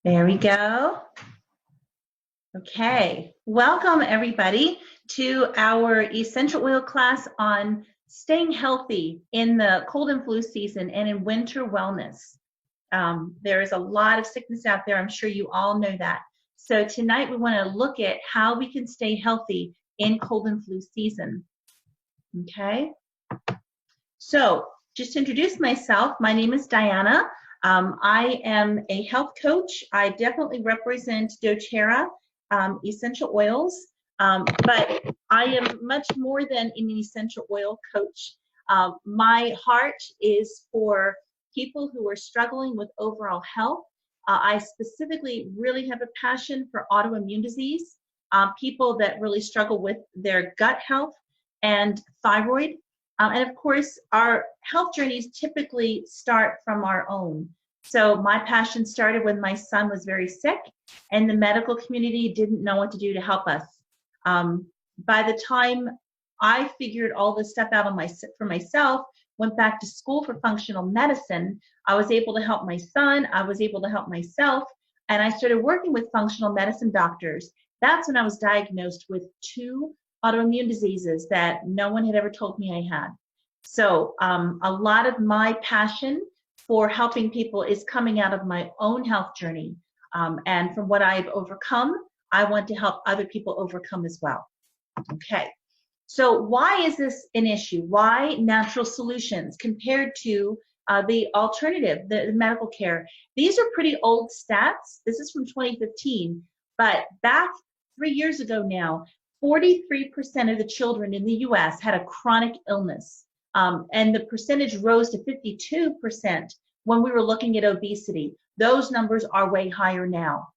There we go. Okay, welcome everybody to our essential oil class on staying healthy in the cold and flu season and in winter wellness. There is a lot of sickness out there. I'm sure you all know that. So tonight we want to look at how we can stay healthy in cold and flu season. Okay, so just to introduce myself, my name is Diana. I am a health coach. I definitely represent doTERRA essential oils, but I am much more than an essential oil coach. My heart is for people who are struggling with overall health. I specifically really have a passion for autoimmune disease, people that really struggle with their gut health and thyroid. And of course, our health journeys typically start from our own. So my passion started when my son was very sick and the medical community didn't know what to do to help us. By the time I figured all this stuff out for myself, went back to school for functional medicine, I was able to help my son, I was able to help myself, and I started working with functional medicine doctors. That's when I was diagnosed with 2 autoimmune diseases that no one had ever told me I had. So a lot of my passion for helping people is coming out of my own health journey. And from what I've overcome, I want to help other people overcome as well. Okay, so why is this an issue? Why natural solutions compared to the alternative, the medical care? These are pretty old stats. This is from 2015, but back 3 years ago now, 43% of the children in the US had a chronic illness. And the percentage rose to 52% when we were looking at obesity. Those numbers are way higher now.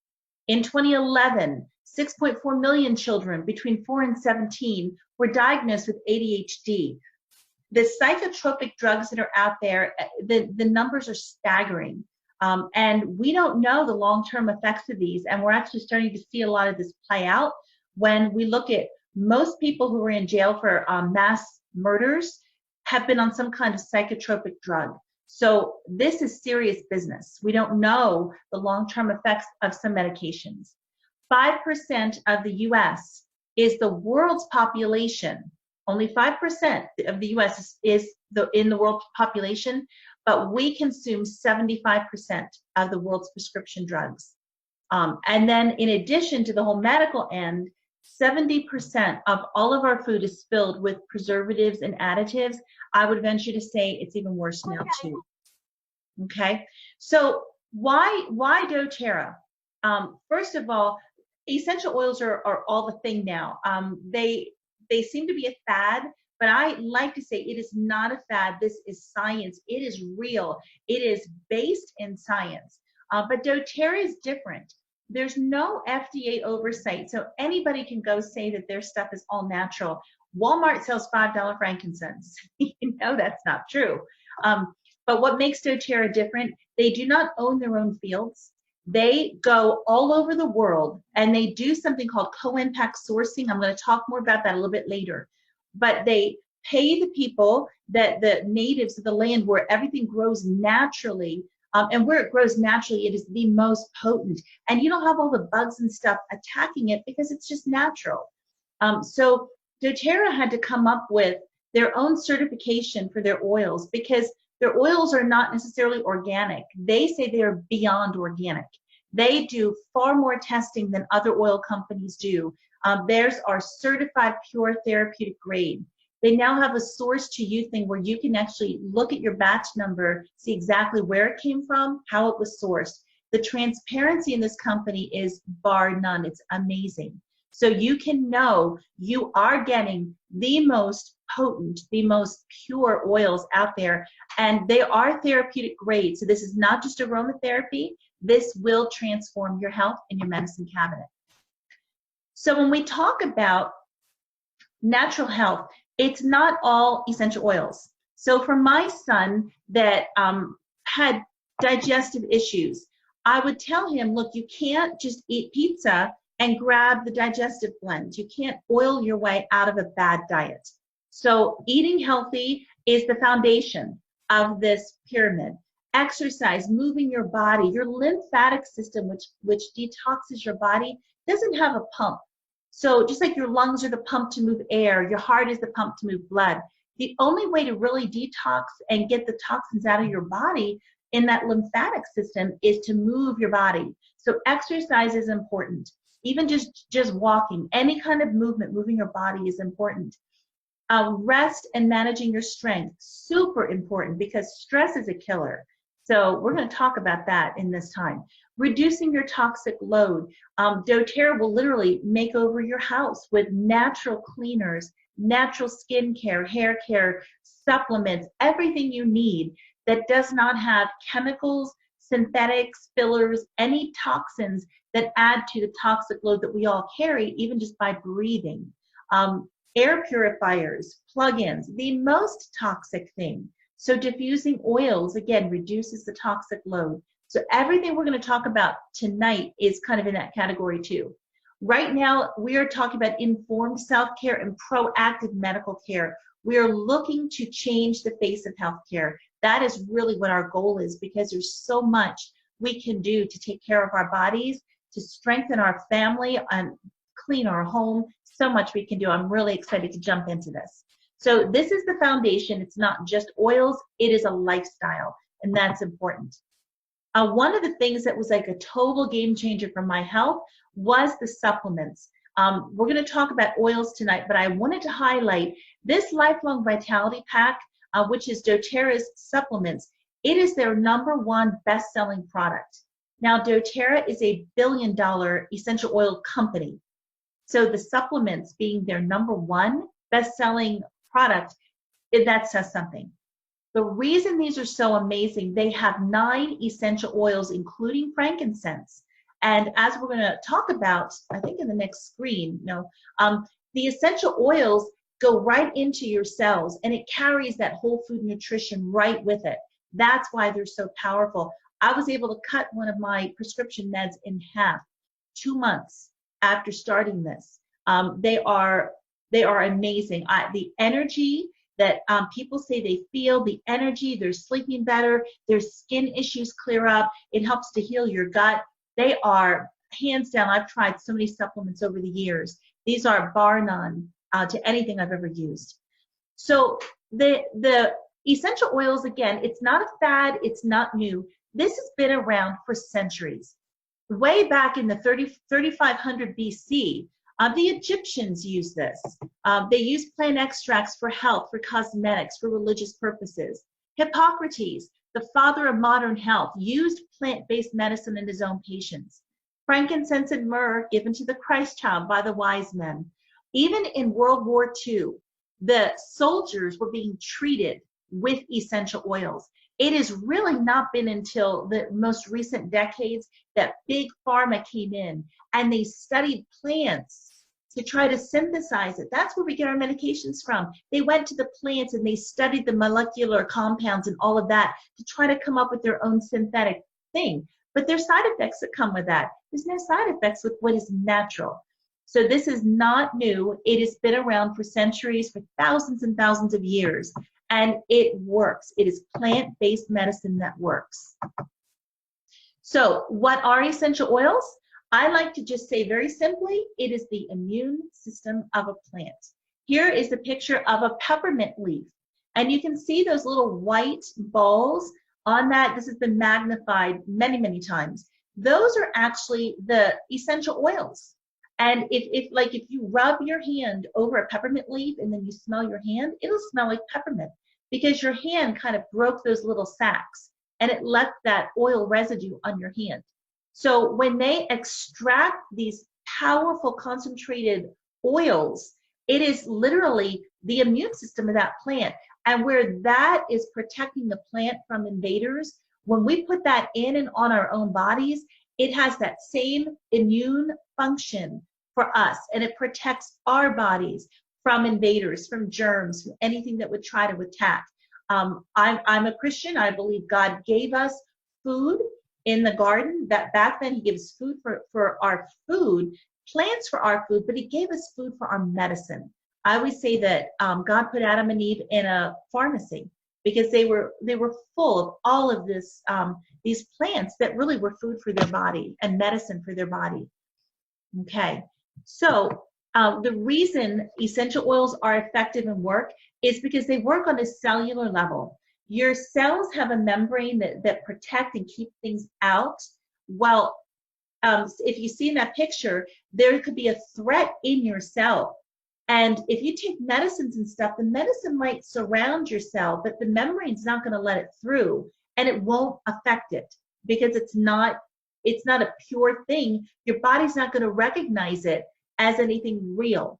In 2011, 6.4 million children between 4 and 17 were diagnosed with ADHD. The psychotropic drugs that are out there, the numbers are staggering. And we don't know the long-term effects of these. And we're actually starting to see a lot of this play out when we look at most people who are in jail for mass murders have been on some kind of psychotropic drug. So this is serious business. We don't know the long-term effects of some medications. 5% of the US is the world's population. Only 5% of the US is in the world population, but we consume 75% of the world's prescription drugs. And then in addition to the whole medical end, 70% of all of our food is filled with preservatives and additives. I would venture to say it's even worse now too. Okay, so why doTERRA? First of all, essential oils are all the thing now. They seem to be a fad, but I like to say it is not a fad. This is science. It is real. It is based in science. But doTERRA is different. There's no FDA oversight, so anybody can go say that their stuff is all natural. Walmart sells $5 frankincense. You know that's not true. But what makes doTERRA different, they do not own their own fields. They go all over the world and they do something called co-impact sourcing. I'm going to talk more about that a little bit later. But they pay the people, the natives of the land where everything grows naturally. And where it grows naturally, it is the most potent. And you don't have all the bugs and stuff attacking it because it's just natural. So doTERRA had to come up with their own certification for their oils because their oils are not necessarily organic. They say they are beyond organic. They do far more testing than other oil companies do. Theirs are certified pure therapeutic grade. They now have a source to you thing where you can actually look at your batch number, see exactly where it came from, how it was sourced. The transparency in this company is bar none. It's amazing. So you can know you are getting the most potent, the most pure oils out there, and they are therapeutic grade. So this is not just aromatherapy. This will transform your health in your medicine cabinet. So when we talk about natural health, it's not all essential oils. So for my son that had digestive issues, I would tell him, look, you can't just eat pizza and grab the digestive blend. You can't oil your way out of a bad diet. So eating healthy is the foundation of this pyramid. Exercise, moving your body. Your lymphatic system, which detoxes your body, doesn't have a pump. So just like your lungs are the pump to move air, your heart is the pump to move blood. The only way to really detox and get the toxins out of your body in that lymphatic system is to move your body. So exercise is important. Even just walking, any kind of movement, moving your body is important. Rest and managing your strength, super important, because stress is a killer. So we're going to talk about that in this time. Reducing your toxic load. doTERRA will literally make over your house with natural cleaners, natural skin care, hair care, supplements, everything you need that does not have chemicals, synthetics, fillers, any toxins that add to the toxic load that we all carry, even just by breathing. Air purifiers, plug-ins, the most toxic thing. So diffusing oils, again, reduces the toxic load. So everything we're going to talk about tonight is kind of in that category too. Right now, we are talking about informed self-care and proactive medical care. We are looking to change the face of healthcare. That is really what our goal is, because there's so much we can do to take care of our bodies, to strengthen our family, and clean our home. So much we can do. I'm really excited to jump into this. So this is the foundation. It's not just oils, it is a lifestyle, and that's important. One of the things that was like a total game changer for my health was the supplements. We're going to talk about oils tonight, but I wanted to highlight this Lifelong Vitality Pack, which is doTERRA's supplements. It is their #1 best-selling product. Now, doTERRA is a billion-dollar essential oil company. So the supplements being their #1 best-selling product, that says something. The reason these are so amazing, they have 9 essential oils, including frankincense. And as we're going to talk about, I think in the next screen, the essential oils go right into your cells, and it carries that whole food nutrition right with it. That's why they're so powerful. I was able to cut one of my prescription meds in half 2 months after starting this. They are amazing. The energy that people say they feel, the energy, they're sleeping better, their skin issues clear up, it helps to heal your gut. They are, hands down, I've tried so many supplements over the years. These are bar none to anything I've ever used. So the essential oils, again, it's not a fad, it's not new. This has been around for centuries. Way back in the 3500 BC, the Egyptians used this. They used plant extracts for health, for cosmetics, for religious purposes. Hippocrates, the father of modern health, used plant-based medicine in his own patients. Frankincense and myrrh given to the Christ child by the wise men. Even in World War II, the soldiers were being treated with essential oils. It has really not been until the most recent decades that big pharma came in and they studied plants to try to synthesize it. That's where we get our medications from. They went to the plants and they studied the molecular compounds and all of that to try to come up with their own synthetic thing. But there's side effects that come with that. There's no side effects with what is natural. So this is not new. It has been around for centuries, for thousands and thousands of years. And it works. It is plant-based medicine that works. So what are essential oils? I like to just say very simply, it is the immune system of a plant. Here is the picture of a peppermint leaf. And you can see those little white balls on that. This has been magnified many, many times. Those are actually the essential oils. And if you rub your hand over a peppermint leaf and then you smell your hand, it'll smell like peppermint because your hand kind of broke those little sacs and it left that oil residue on your hand. So when they extract these powerful concentrated oils, it is literally the immune system of that plant. And where that is protecting the plant from invaders, when we put that in and on our own bodies, it has that same immune function for us, and it protects our bodies from invaders, from germs, from anything that would try to attack. I'm a Christian. I believe God gave us food in the garden. That back then he gives food for our food, plants for our food, but he gave us food for our medicine. I always say that God put Adam and Eve in a pharmacy. because they were full of all of this these plants that really were food for their body and medicine for their body. Okay, so the reason essential oils are effective and work is because they work on a cellular level. Your cells have a membrane that protect and keep things out. While if you see in that picture, there could be a threat in your cell. And if you take medicines and stuff, the medicine might surround your cell, but the membrane's not going to let it through, and it won't affect it because it's not a pure thing. Your body's not going to recognize it as anything real.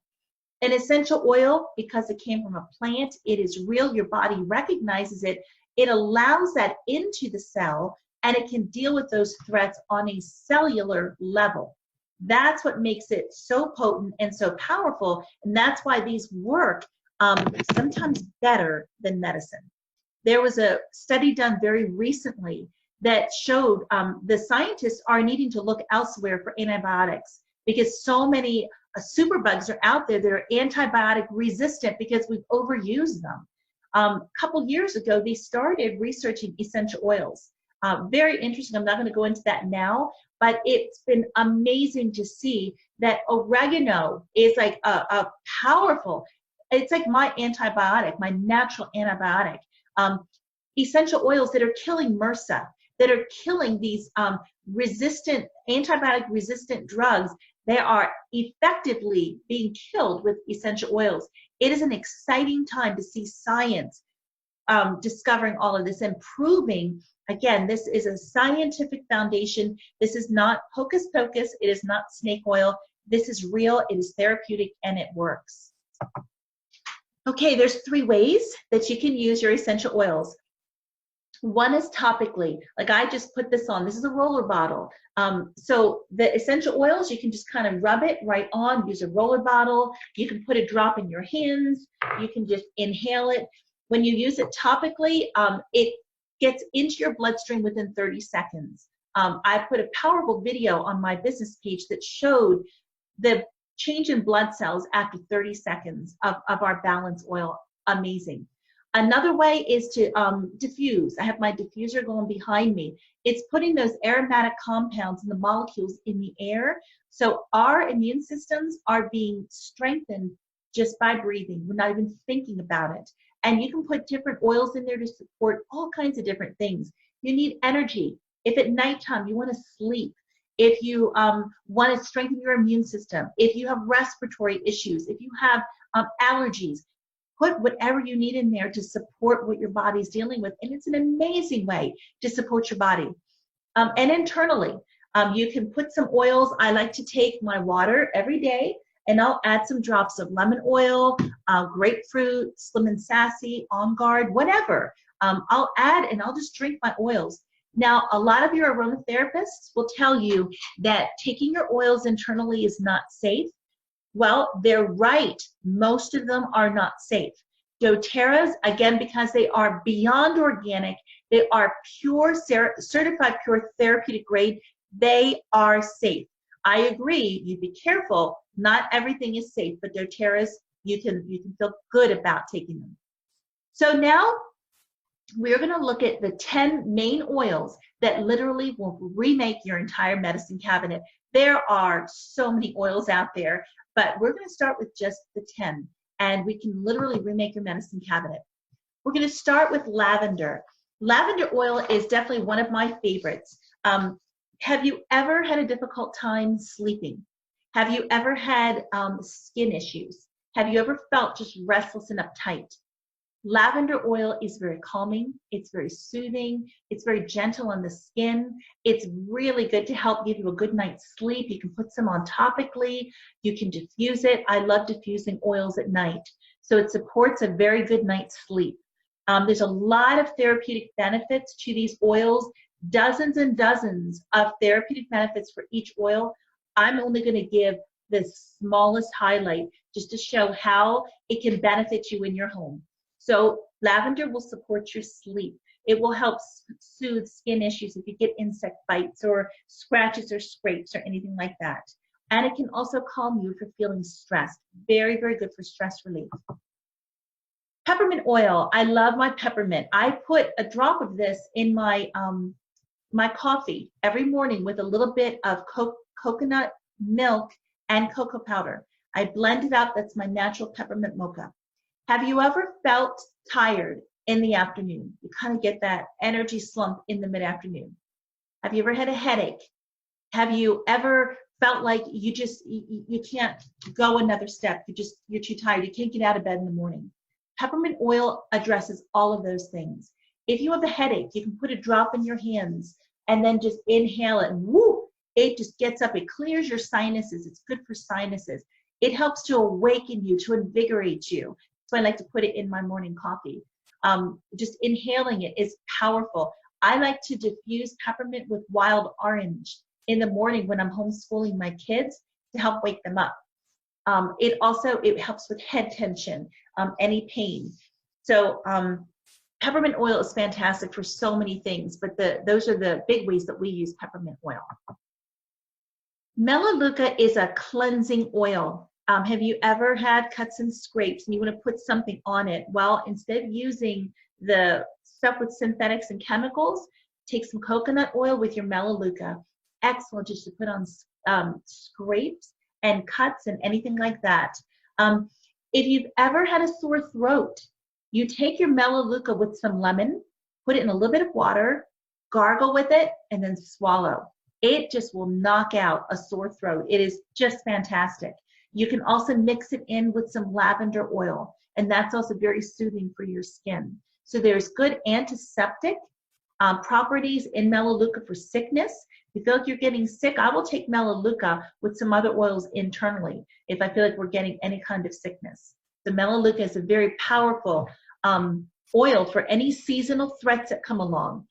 An essential oil, because it came from a plant, it is real. Your body recognizes it. It allows that into the cell, and it can deal with those threats on a cellular level. That's what makes it so potent and so powerful, and that's why these work sometimes better than medicine. There was a study done very recently that showed the scientists are needing to look elsewhere for antibiotics because so many superbugs are out there that are antibiotic resistant because we've overused them. A couple years ago, they started researching essential oils. Very interesting. I'm not going to go into that now, but it's been amazing to see that oregano is like a powerful, it's like my antibiotic, my natural antibiotic. Essential oils that are killing MRSA, that are killing these resistant, antibiotic resistant drugs, they are effectively being killed with essential oils. It is an exciting time to see science discovering all of this and proving, again, this is a scientific foundation. This is not hocus pocus. It is not snake oil. This is real. It is therapeutic, and it works. Okay, there's 3 ways that you can use your essential oils. One is topically, like I just put this on. This is a roller bottle. So the essential oils, you can just kind of rub it right on, use a roller bottle. You can put a drop in your hands. You can just inhale it. When you use it topically, it gets into your bloodstream within 30 seconds. I put a powerful video on my business page that showed the change in blood cells after 30 seconds of our balance oil. Amazing. Another way is to diffuse. I have my diffuser going behind me. It's putting those aromatic compounds and the molecules in the air. So our immune systems are being strengthened just by breathing. We're not even thinking about it. And you can put different oils in there to support all kinds of different things. You need energy. If at nighttime you want to sleep, if you want to strengthen your immune system, if you have respiratory issues, if you have allergies, put whatever you need in there to support what your body's dealing with. And it's an amazing way to support your body. And internally, you can put some oils. I like to take my water every day, and I'll add some drops of lemon oil, grapefruit, Slim and Sassy, On Guard, whatever. I'll add, and I'll just drink my oils. Now, a lot of your aromatherapists will tell you that taking your oils internally is not safe. Well, they're right. Most of them are not safe. doTERRA's, again, because they are beyond organic, they are pure, certified pure therapeutic grade, they are safe. I agree, you be careful. Not everything is safe, but doTERRA's, you can feel good about taking them. So now we're going to look at the 10 main oils that literally will remake your entire medicine cabinet. There are so many oils out there, but we're going to start with just the 10, and we can literally remake your medicine cabinet. We're going to start with lavender. Lavender oil is definitely one of my favorites. Have you ever had a difficult time sleeping? Have you ever had skin issues? Have you ever felt just restless and uptight? Lavender oil is very calming, it's very soothing, it's very gentle on the skin. It's really good to help give you a good night's sleep. You can put some on topically, you can diffuse it. I love diffusing oils at night. So it supports a very good night's sleep. There's a lot of therapeutic benefits to these oils, dozens and dozens of therapeutic benefits for each oil. I'm only going to give the smallest highlight just to show how it can benefit you in your home. So lavender will support your sleep. It will help soothe skin issues if you get insect bites or scratches or scrapes or anything like that. And it can also calm you if you're feeling stressed. Very, very good for stress relief. Peppermint oil. I love my peppermint. I put a drop of this in my my coffee every morning with a little bit of coconut milk and cocoa powder. I blend it up. That's my natural peppermint mocha. Have you ever felt tired in the afternoon? You kind of get that energy slump in the mid-afternoon. Have you ever had a headache? Have you ever felt like you can't go another step? You're too tired. You can't get out of bed in the morning. Peppermint oil addresses all of those things. If you have a headache, you can put a drop in your hands and then just inhale it, and whoo, it just gets up. It clears your sinuses. It's good for sinuses. It helps to awaken you, to invigorate you. So I like to put it in my morning coffee. Just inhaling it is powerful. I like to diffuse peppermint with wild orange in the morning when I'm homeschooling my kids to help wake them up. It helps with head tension, any pain. So peppermint oil is fantastic for so many things, but those are the big ways that we use peppermint oil. Melaleuca is a cleansing oil. Have you ever had cuts and scrapes and you want to put something on it? Well, instead of using the stuff with synthetics and chemicals, take some coconut oil with your Melaleuca. Excellent just to put on scrapes and cuts and anything like that. If you've ever had a sore throat, you take your Melaleuca with some lemon, put it in a little bit of water, gargle with it, and then swallow. It just will knock out a sore throat. It is just fantastic. You can also mix it in with some lavender oil, and that's also very soothing for your skin. So there's good antiseptic properties in Melaleuca for sickness. If you feel like you're getting sick, I will take Melaleuca with some other oils internally if I feel like we're getting any kind of sickness. The Melaleuca is a very powerful oil for any seasonal threats that come along.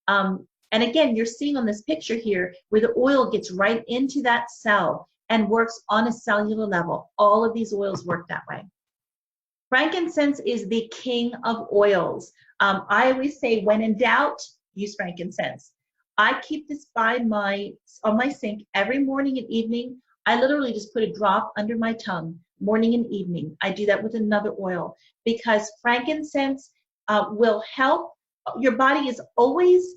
And again, you're seeing on this picture here where the oil gets right into that cell and works on a cellular level. All of these oils work that way. Frankincense is the king of oils. I always say, when in doubt, use frankincense. I keep this on my sink every morning and evening. I literally just put a drop under my tongue, morning and evening. I do that with another oil because frankincense will help. Your body is always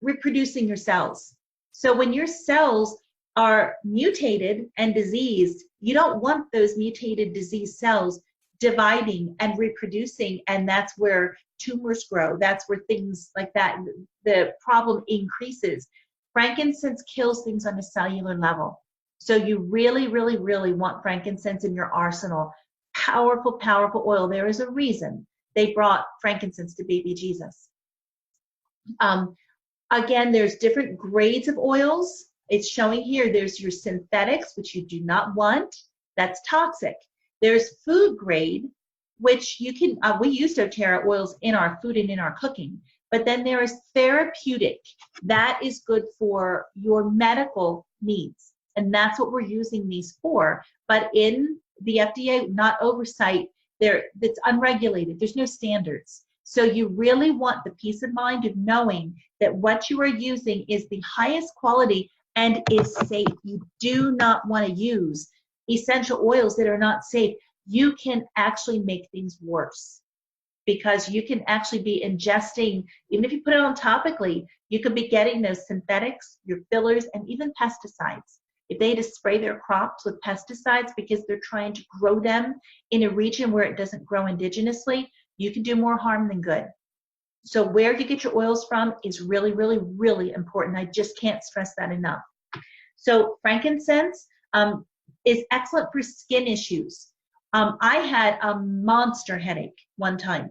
reproducing your cells. So when your cells are mutated and diseased, you don't want those mutated diseased cells dividing and reproducing, and that's where tumors grow. That's where things like that, the problem increases. Frankincense kills things on a cellular level. So you really, really, really want frankincense in your arsenal. Powerful, powerful oil. There is a reason they brought frankincense to baby Jesus. Again, there's different grades of oils. It's showing here, there's your synthetics, which you do not want. That's toxic. There's food grade, which you can, we use doTERRA oils in our food and in our cooking. But then there is therapeutic. That is good for your medical needs. And that's what we're using these for. But in the FDA, not oversight, it's unregulated. There's no standards. So you really want the peace of mind of knowing that what you are using is the highest quality and is safe. You do not want to use essential oils that are not safe. You can actually make things worse because you can actually be ingesting, even if you put it on topically, you could be getting those synthetics, your fillers, and even pesticides. If they just spray their crops with pesticides because they're trying to grow them in a region where it doesn't grow indigenously, you can do more harm than good. So where you get your oils from is really, really, really important. I just can't stress that enough. So frankincense is excellent for skin issues. I had a monster headache one time.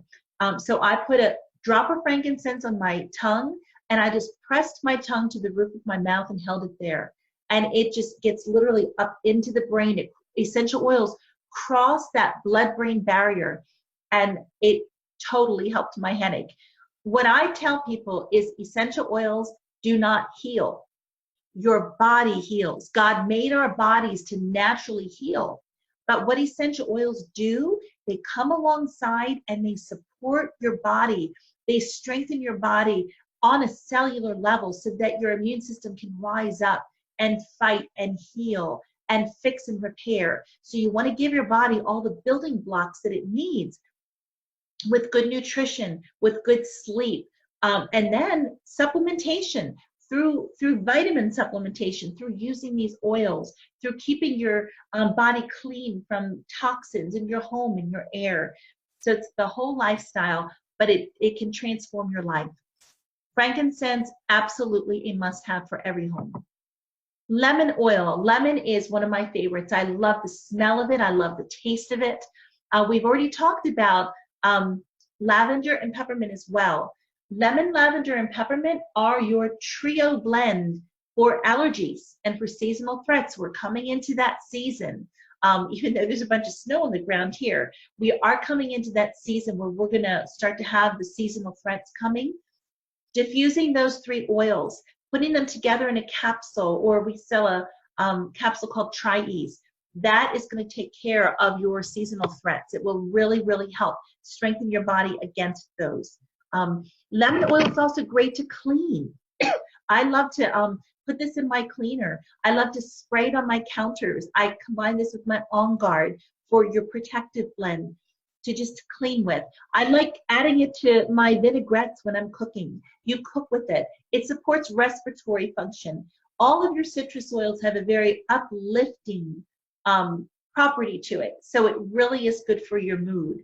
So I put a drop of frankincense on my tongue and I just pressed my tongue to the roof of my mouth and held it there. And it just gets literally up into the brain. Essential oils cross that blood-brain barrier and it totally helped my headache. What I tell people is essential oils do not heal. Your body heals. God made our bodies to naturally heal. But what essential oils do, they come alongside and they support your body. They strengthen your body on a cellular level so that your immune system can rise up and fight and heal and fix and repair. So you want to give your body all the building blocks that it needs. with good nutrition, with good sleep, and then supplementation through vitamin supplementation, through using these oils, through keeping your body clean from toxins in your home and your air. So it's the whole lifestyle, but it can transform your life. Frankincense, absolutely a must-have for every home. Lemon oil. Lemon is one of my favorites. I love the smell of it. I love the taste of it. We've already talked about lavender and peppermint as well. Lemon, lavender, and peppermint are your trio blend for allergies and for seasonal threats. We're coming into that season. Even though there's a bunch of snow on the ground here, we are coming into that season where we're going to start to have the seasonal threats coming. Diffusing those 3 oils, putting them together in a capsule, or we sell a capsule called Tri-Ease. That is going to take care of your seasonal threats. It will really, really help strengthen your body against those. Lemon oil is also great to clean. I love to put this in my cleaner. I love to spray it on my counters. I combine this with my On Guard for your protective blend to just clean with. I like adding it to my vinaigrettes when I'm cooking. You cook with it. It supports respiratory function. All of your citrus oils have a very uplifting property to it. So it really is good for your mood.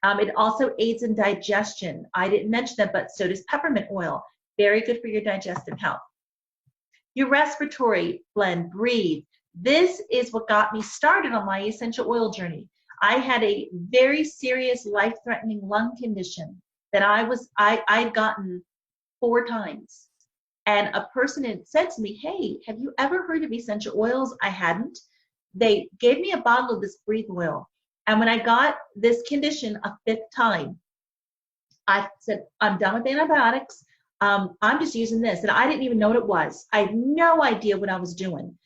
It also aids in digestion. I didn't mention that, but so does peppermint oil. Very good for your digestive health. Your respiratory blend, Breathe. This is what got me started on my essential oil journey. I had a very serious life-threatening lung condition that I'd gotten 4 times. And a person had said to me, hey, have you ever heard of essential oils? I hadn't. They gave me a bottle of this Breathe oil. And when I got this condition a 5th time, I said, I'm done with antibiotics. I'm just using this. And I didn't even know what it was. I had no idea what I was doing.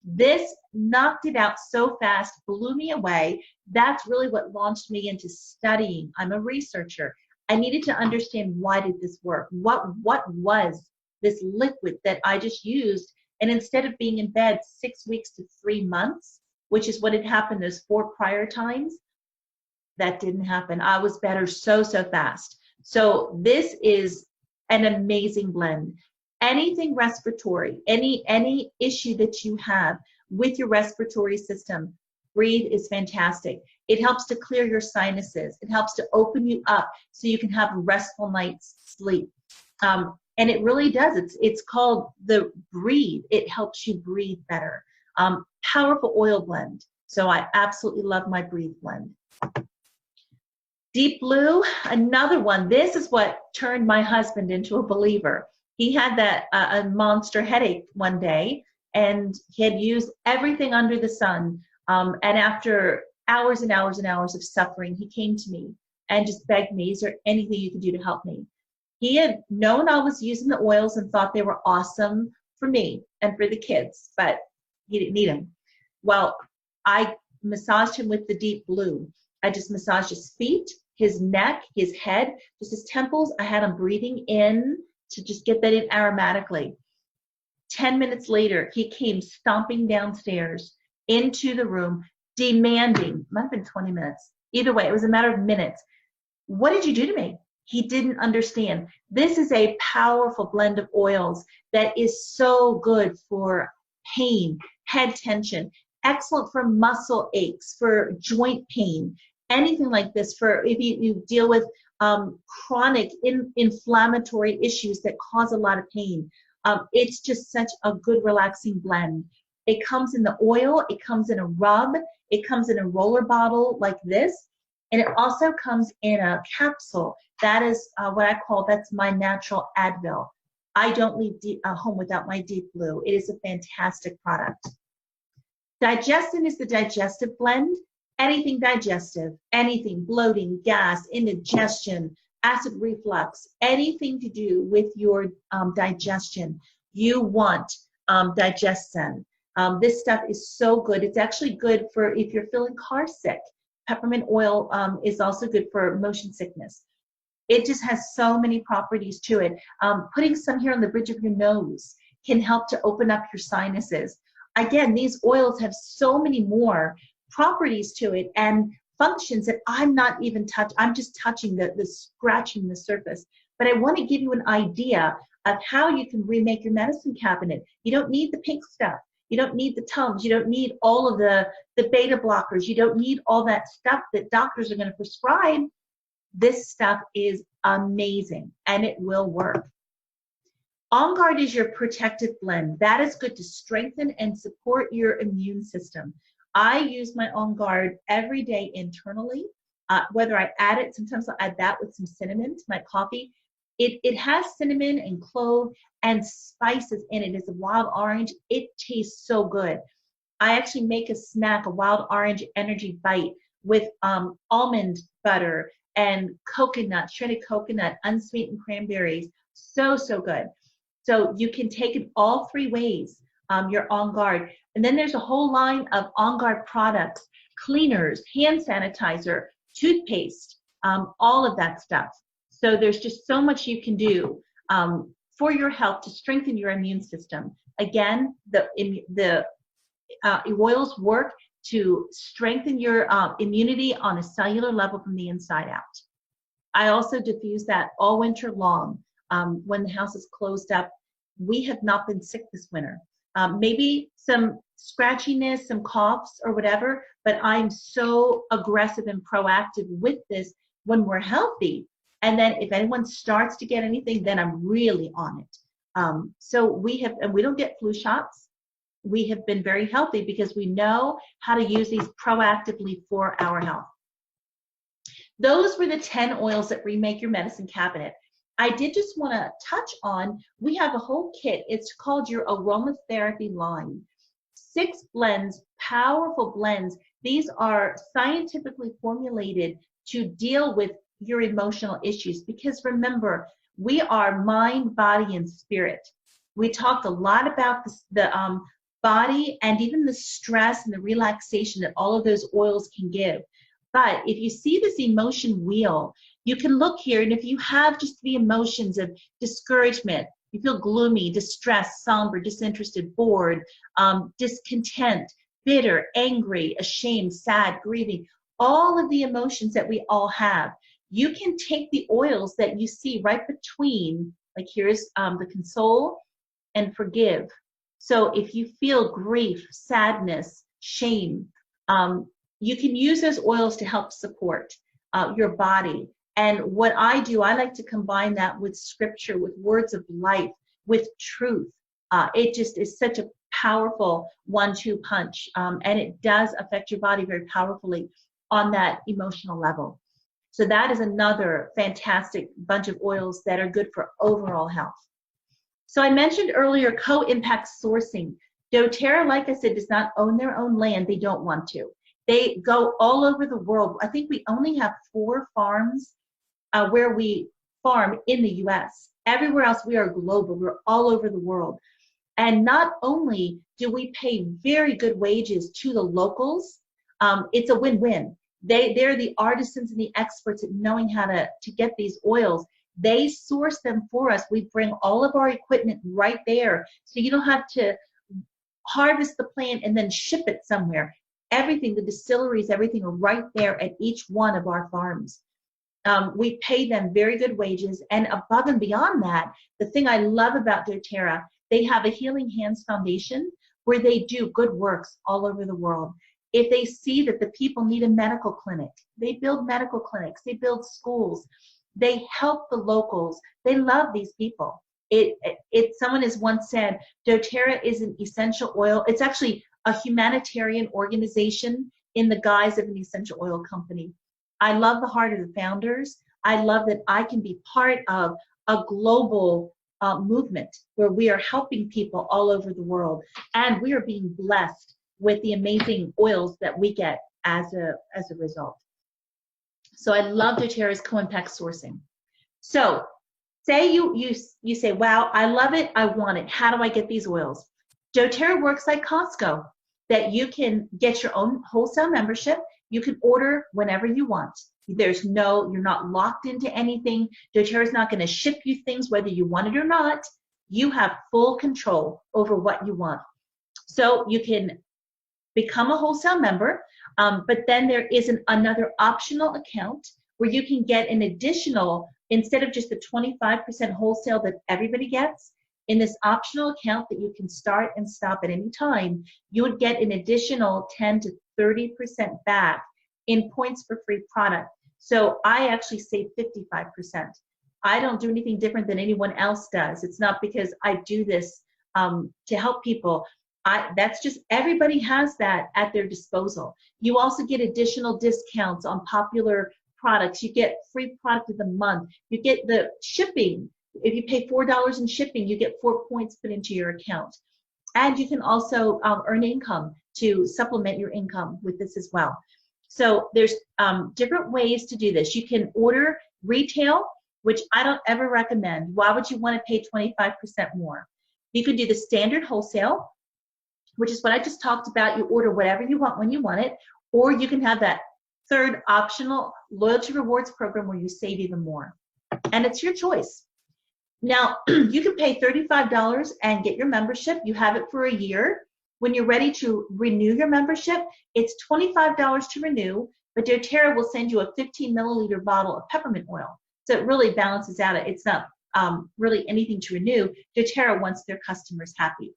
This knocked it out so fast, blew me away. That's really what launched me into studying. I'm a researcher. I needed to understand, why did this work? What was this liquid that I just used? And instead of being in bed 6 weeks to 3 months, which is what had happened those 4 prior times, that didn't happen. I was better so fast. So this is an amazing blend. Anything respiratory, any issue that you have with your respiratory system, Breathe is fantastic. It helps to clear your sinuses. It helps to open you up so you can have a restful night's sleep. And it really does. It's called the Breathe. It helps you breathe better. Powerful oil blend. So I absolutely love my Breathe blend. Deep Blue, another one. This is what turned my husband into a believer. He had that a monster headache one day, and he had used everything under the sun. And after hours and hours and hours of suffering, he came to me and just begged me, is there anything you can do to help me? He had known I was using the oils and thought they were awesome for me and for the kids, but he didn't need them. Well, I massaged him with the Deep Blue. I just massaged his feet, his neck, his head, just his temples. I had him breathing in to just get that in aromatically. 10 minutes later, he came stomping downstairs into the room, demanding, might have been 20 minutes. Either way, it was a matter of minutes. What did you do to me? He didn't understand. This is a powerful blend of oils that is so good for pain, head tension, excellent for muscle aches, for joint pain, anything like this, for if you deal with chronic inflammatory issues that cause a lot of pain. It's just such a good relaxing blend. It comes in the oil, it comes in a rub, it comes in a roller bottle like this, and it also comes in a capsule. That is what I call, that's my natural Advil. I don't leave home without my Deep Blue. It is a fantastic product. Digestin is the digestive blend. Anything digestive, anything bloating, gas, indigestion, acid reflux, anything to do with your digestion, you want Digestin. This stuff is so good. It's actually good for if you're feeling car sick. Peppermint oil is also good for motion sickness. It just has so many properties to it. Putting some here on the bridge of your nose can help to open up your sinuses. Again, these oils have so many more properties to it, and functions that I'm not even I'm just touching scratching the surface. But I want to give you an idea of how you can remake your medicine cabinet. You don't need the pink stuff. You don't need the Tums. You don't need all of the beta blockers. You don't need all that stuff that doctors are going to prescribe. This stuff is amazing, and it will work. On Guard is your protective blend. That is good to strengthen and support your immune system. I use my On Guard every day internally. Whether I add it, sometimes I'll add that with some cinnamon to my coffee. It has cinnamon and clove and spices in it. It's a wild orange. It tastes so good. I actually make a snack, a wild orange energy bite with almond butter and coconut, shredded coconut, unsweetened cranberries. So, so good. So you can take it all three ways, your On Guard. And then there's a whole line of On Guard products, cleaners, hand sanitizer, toothpaste, all of that stuff. So there's just so much you can do for your health to strengthen your immune system. Again, the oils work to strengthen your immunity on a cellular level from the inside out. I also diffuse that all winter long. When the house is closed up, we have not been sick this winter. Maybe some scratchiness, some coughs or whatever, but I'm so aggressive and proactive with this when we're healthy. And then if anyone starts to get anything, then I'm really on it. So we don't get flu shots. We have been very healthy because we know how to use these proactively for our health. Those were the 10 oils that remake your medicine cabinet. I did just want to touch on, we have a whole kit. It's called your aromatherapy line. 6 blends, powerful blends. These are scientifically formulated to deal with your emotional issues, because remember, we are mind, body, and spirit. We talked a lot about the body and even the stress and the relaxation that all of those oils can give. But if you see this emotion wheel, you can look here, and if you have just the emotions of discouragement, you feel gloomy, distressed, somber, disinterested, bored, discontent, bitter, angry, ashamed, sad, grieving, all of the emotions that we all have, you can take the oils that you see right between, like here's the console and forgive. So if you feel grief, sadness, shame, you can use those oils to help support your body. And what I do, I like to combine that with scripture, with words of life, with truth. It just is such a powerful 1-2 punch. And it does affect your body very powerfully on that emotional level. So that is another fantastic bunch of oils that are good for overall health. So I mentioned earlier co-impact sourcing. doTERRA, like I said, does not own their own land. They don't want to. They go all over the world. I think we only have 4 farms where we farm in the US. Everywhere else, we are global. We're all over the world. And not only do we pay very good wages to the locals, it's a win-win. They're the artisans and the experts at knowing how to get these oils. They source them for us. We bring all of our equipment right there. So you don't have to harvest the plant and then ship it somewhere. Everything, the distilleries, everything are right there at each one of our farms. We pay them very good wages. And above and beyond that, the thing I love about doTERRA, they have a Healing Hands Foundation where they do good works all over the world. If they see that the people need a medical clinic, they build medical clinics, they build schools, they help the locals. They love these people. Someone has once said, doTERRA is an essential oil. It's actually a humanitarian organization in the guise of an essential oil company. I love the heart of the founders. I love that I can be part of a global movement where we are helping people all over the world, and we are being blessed with the amazing oils that we get as a result. So I love doTERRA's co-impact sourcing. So say you say, wow, I love it, I want it. How do I get these oils? doTERRA works like Costco, that you can get your own wholesale membership. You can order whenever you want. You're not locked into anything. doTERRA is not going to ship you things whether you want it or not. You have full control over what you want. So you can become a wholesale member, but then there is another optional account where you can get an additional, instead of just the 25% wholesale that everybody gets, in this optional account that you can start and stop at any time, you would get an additional 10 to 30% back in points for free product. So I actually save 55%. I don't do anything different than anyone else does. It's not because I do this to help people. That's just, everybody has that at their disposal. You also get additional discounts on popular products. You get free product of the month. You get the shipping. If you pay $4 in shipping, you get 4 points put into your account. And you can also earn income to supplement your income with this as well. So there's different ways to do this. You can order retail, which I don't ever recommend. Why would you want to pay 25% more? You could do the standard wholesale, which is what I just talked about. You order whatever you want when you want it, or you can have that third optional loyalty rewards program where you save even more. And it's your choice. Now, you can pay $35 and get your membership. You have it for a year. When you're ready to renew your membership, it's $25 to renew, but doTERRA will send you a 15 milliliter bottle of peppermint oil. So it really balances out. It's not really anything to renew. doTERRA wants their customers happy.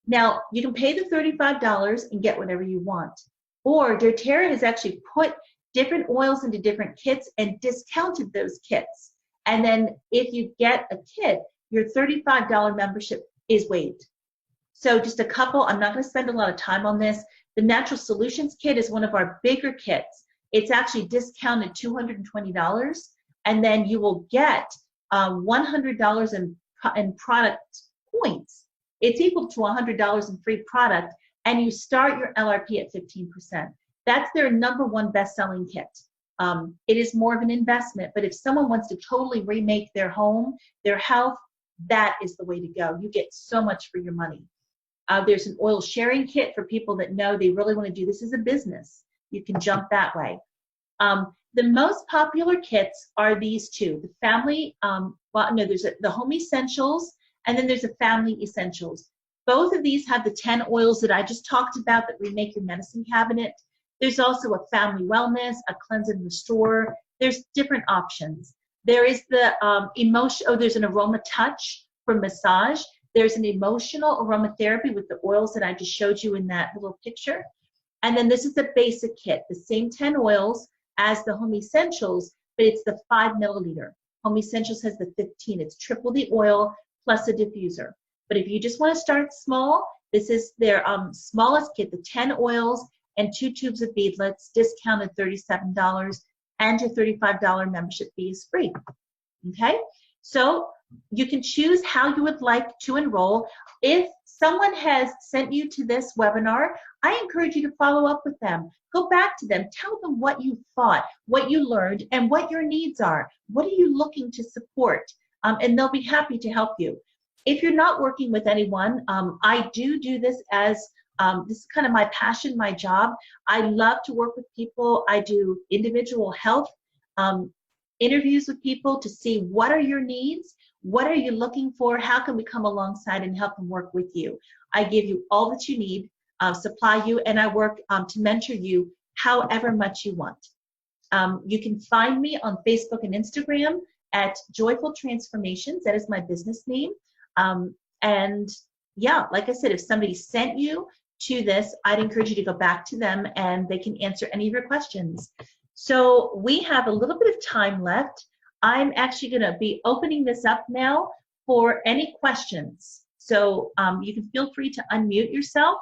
Now, you can pay the $35 and get whatever you want. Or doTERRA has actually put different oils into different kits and discounted those kits. And then if you get a kit, your $35 membership is waived. So just a couple, I'm not going to spend a lot of time on this. The Natural Solutions kit is one of our bigger kits. It's actually discounted $220, and then you will get $100 in product points. It's equal to $100 in free product, and you start your LRP at 15%. That's their #1 best-selling kit. It is more of an investment, but if someone wants to totally remake their home, their health, that is the way to go. You get so much for your money. There's an oil sharing kit for people that know they really want to do this as a business. You can jump that way. The most popular kits are these two. The family, there's the Home Essentials, and then there's a Family Essentials. Both of these have the 10 oils that I just talked about that remake your medicine cabinet. There's also a Family Wellness, a Cleanse and Restore. There's different options. There is the there's an Aroma Touch for massage. There's an emotional aromatherapy with the oils that I just showed you in that little picture. And then this is the basic kit, the same 10 oils as the Home Essentials, but it's the 5 milliliter. Home Essentials has the 15. It's triple the oil plus a diffuser. But if you just want to start small, this is their smallest kit, the 10 oils and 2 tubes of beadlets, discounted $37, and your $35 membership fee is free. Okay? So you can choose how you would like to enroll. If someone has sent you to this webinar, I encourage you to follow up with them. Go back to them. Tell them what you thought, what you learned, and what your needs are. What are you looking to support? And they'll be happy to help you. If you're not working with anyone, I do this as this is kind of my passion, my job. I love to work with people. I do individual health interviews with people to see what are your needs, what are you looking for, how can we come alongside and help and work with you. I give you all that you need, supply you, and I work to mentor you however much you want. You can find me on Facebook and Instagram at Joyful Transformations. That is my business name. And yeah, like I said, if somebody sent you to this, I'd encourage you to go back to them and they can answer any of your questions. So we have a little bit of time left. I'm actually going to be opening this up now for any questions. So you can feel free to unmute yourself.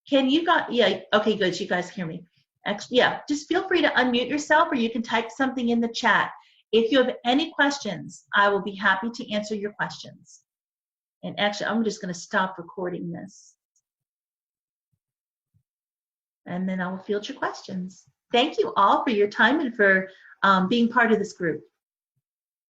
Can you guys, yeah, okay, good, you guys hear me. Actually, yeah, just feel free to unmute yourself, or you can type something in the chat. If you have any questions, I will be happy to answer your questions. And actually, I'm just going to stop recording this. And then I will field your questions. Thank you all for your time and for being part of this group.